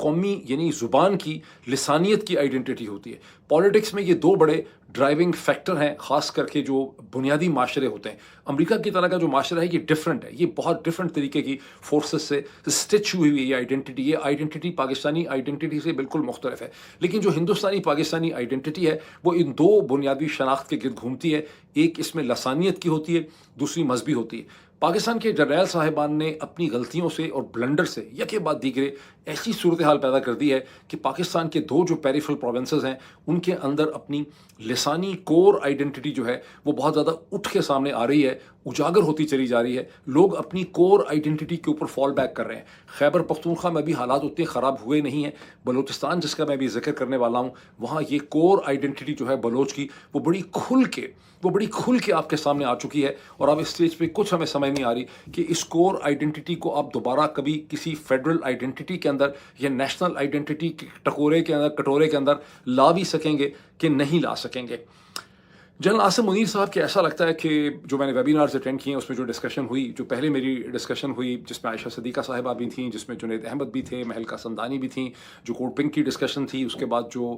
قومی یعنی زبان کی لسانیت کی آئیڈینٹی ہوتی ہے۔ پالیٹکس میں یہ دو بڑے ڈرائیونگ فیکٹر ہیں، خاص کر کے جو بنیادی معاشرے ہوتے ہیں۔ امریکہ کی طرح کا جو معاشرہ ہے یہ ڈیفرنٹ ہے، یہ بہت ڈیفرنٹ طریقے کی فورسز سے اسٹچ ہوئی ہوئی یہ آئیڈینٹی پاکستانی آئیڈینٹی سے بالکل مختلف ہے۔ لیکن جو ہندوستانی پاکستانی آئیڈینٹی ہے وہ ان دو بنیادی شناخت کے گرد گھومتی ہے، ایک اس میں لسانیت کی ہوتی ہے، دوسری مذہبی ہوتی ہے۔ پاکستان کے جرنیل صاحبان نے اپنی غلطیوں سے اور بلنڈر سے یکے بعد دیگرے ایسی صورتحال پیدا کر دی ہے کہ پاکستان کے دو جو پیریفرل پروونسز ہیں ان کے اندر اپنی لسانی کور آئیڈینٹی جو ہے وہ بہت زیادہ اٹھ کے سامنے آ رہی ہے، اجاگر ہوتی چلی جا رہی ہے۔ لوگ اپنی کور آئیڈینٹی کے اوپر فال بیک کر رہے ہیں۔ خیبر پختونخوا میں بھی حالات اتنے خراب ہوئے نہیں ہیں، بلوچستان جس کا میں بھی ذکر کرنے والا ہوں وہاں یہ کور آئیڈینٹی جو ہے بلوچ کی وہ بڑی کھل کے آپ کے سامنے آ چکی ہے، اور اب اس اسٹیج پہ کچھ ہمیں سمجھ نہیں آ رہی کہ اس کور آئیڈینٹی کو آپ دوبارہ کبھی کسی فیڈرل آئیڈینٹی کے اندر یا نیشنل آئیڈینٹی کے کٹورے کے اندر لا بھی سکیں گے کہ نہیں لا سکیں گے۔ جنرل عاصم منیر صاحب کے ایسا لگتا ہے کہ جو میں نے ویبینارز اٹینڈ کیے ہیں اس میں جو ڈسکشن ہوئی، جو پہلے میری ڈسکشن ہوئی جس میں عائشہ صدیقہ صاحبہ بھی تھیں، جس میں جنید احمد بھی تھے، مہلکہ سمدانی بھی تھیں، جو کوڈ پنک کی ڈسکشن تھی، اس کے بعد جو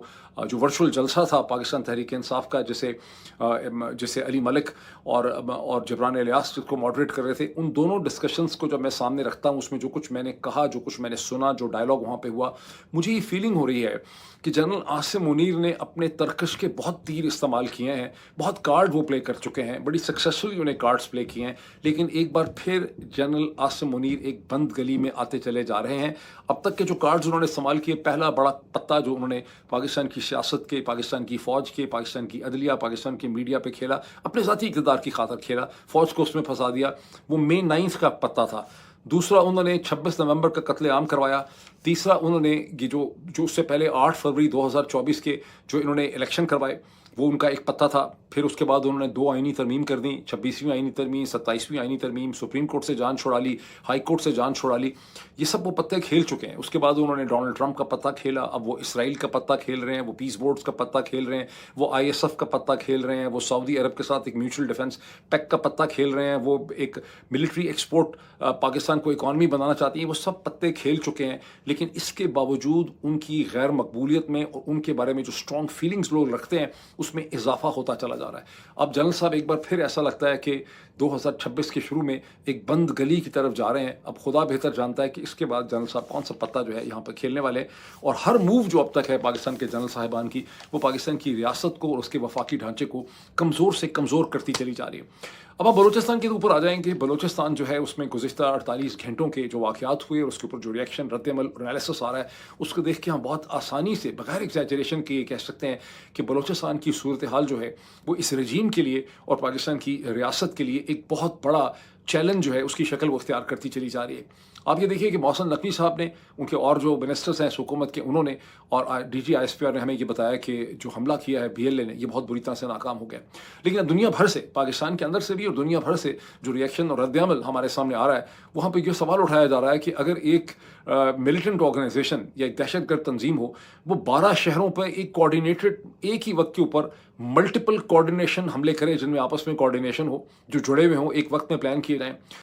ورچوئل جلسہ تھا پاکستان تحریک انصاف کا جسے علی ملک اور جبران الیاس جس کو ماڈریٹ کر رہے تھے، ان دونوں ڈسکشنز کو جب میں سامنے رکھتا ہوں اس میں جو کچھ میں نے کہا، جو کچھ میں نے سنا، جو ڈائلاگ وہاں پہ ہوا، مجھے یہ فیلنگ ہو رہی ہے کہ جنرل عاصم منیر نے اپنے ترکش کے بہت تیر استعمال کیے ہیں، بہت کارڈ وہ پلے کر چکے ہیں، بڑی سکسیسفلی انہیں کارڈز پلے کیے ہیں، لیکن ایک بار پھر جنرل عاصم منیر ایک بند گلی میں آتے چلے جا رہے ہیں۔ اب تک کے جو کارڈز انہوں نے استعمال کیے، پہلا بڑا پتا جو انہوں نے پاکستان کی سیاست کے، پاکستان کی فوج کے، پاکستان کی عدلیہ، پاکستان کے میڈیا پہ کھیلا، اپنے ذاتی اقتدار کی خاطر کھیلا، فوج کو اس میں پھنسا دیا، وہ مئی 9 کا پتا تھا۔ دوسرا انہوں نے 26 نومبر کا قتل عام کروایا۔ تیسرا انہوں نے یہ جو اس سے پہلے 8 فروری 2024 کے جو انہوں نے الیکشن کروائے وہ ان کا ایک پتہ تھا۔ پھر اس کے بعد انہوں نے 2 آئینی ترمیم کر دیں، 26ویں آئینی ترمیم، 27ویں آئینی ترمیم، سپریم کورٹ سے جان چھڑا لی، ہائی کورٹ سے جان چھڑا لی، یہ سب وہ پتے کھیل چکے ہیں۔ اس کے بعد انہوں نے ڈونلڈ ٹرمپ کا پتہ کھیلا، اب وہ اسرائیل کا پتہ کھیل رہے ہیں، وہ پیس بورڈز کا پتہ کھیل رہے ہیں، وہ ISF کا پتہ کھیل رہے ہیں، وہ سعودی عرب کے ساتھ ایک میوچل ڈیفنس پیکٹ کا پتہ کھیل رہے ہیں، وہ ایک ملٹری ایکسپورٹ پاکستان کو اکانومی بنانا چاہتی ہیں، وہ سب پتے کھیل چکے ہیں۔ لیکن اس کے باوجود ان کی غیر مقبولیت میں اور ان کے بارے میں جو اسٹرانگ فیلنگز لوگ رکھتے ہیں اس میں اضافہ ہوتا چلا جا رہا ہے۔ اب جنرل صاحب ایک بار پھر ایسا لگتا ہے کہ 2026 کے شروع میں ایک بند گلی کی طرف جا رہے ہیں۔ اب خدا بہتر جانتا ہے کہ اس کے بعد جنرل صاحب کون سا پتہ جو ہے یہاں پہ کھیلنے والے ہیں، اور ہر موو جو اب تک ہے پاکستان کے جنرل صاحبان کی وہ پاکستان کی ریاست کو اور اس کے وفاقی ڈھانچے کو کمزور سے کمزور کرتی چلی جا رہی ہے۔ اب آپ بلوچستان کے اوپر آ جائیں گے۔ بلوچستان جو ہے اس میں گزشتہ 48 گھنٹوں کے جو واقعات ہوئے اور اس کے اوپر جو ریئیکشن، رد عمل اور انالیسس آ رہا ہے اس کو دیکھ کے ہم بہت آسانی سے بغیر ایگزیجریشن کے یہ کہہ سکتے ہیں کہ بلوچستان کی صورتحال جو ہے وہ اس رجیم کے لیے اور پاکستان کی ریاست کے لیے ایک بہت بڑا چیلنج جو ہے اس کی شکل وہ اختیار کرتی چلی جا رہی ہے۔ آپ یہ دیکھیے کہ محسن نقوی صاحب نے، ان کے اور جو منسٹرز ہیں اس حکومت کے، انہوں نے اور DG ISPR نے ہمیں یہ بتایا کہ جو حملہ کیا ہے BLA نے یہ بہت بری طرح سے ناکام ہو گیا۔ لیکن اب دنیا بھر سے، پاکستان کے اندر سے بھی اور دنیا بھر سے جو ریئیکشن اور رد عمل ہمارے سامنے آ رہا ہے وہاں پہ یہ سوال اٹھایا جا رہا ہے کہ اگر ایک ملیٹنٹ آرگنائزیشن یا ایک دہشت گرد تنظیم ہو، وہ 12 شہروں پہ ایک کوارڈینیٹڈ ایک ہی وقت کے اوپر ملٹیپل کوارڈینیشن حملے کرے جن میں آپس میں کوارڈینیشن ہو، جو جڑے ہوئے ہوں، ایک وقت میں پلان کیے جائیں،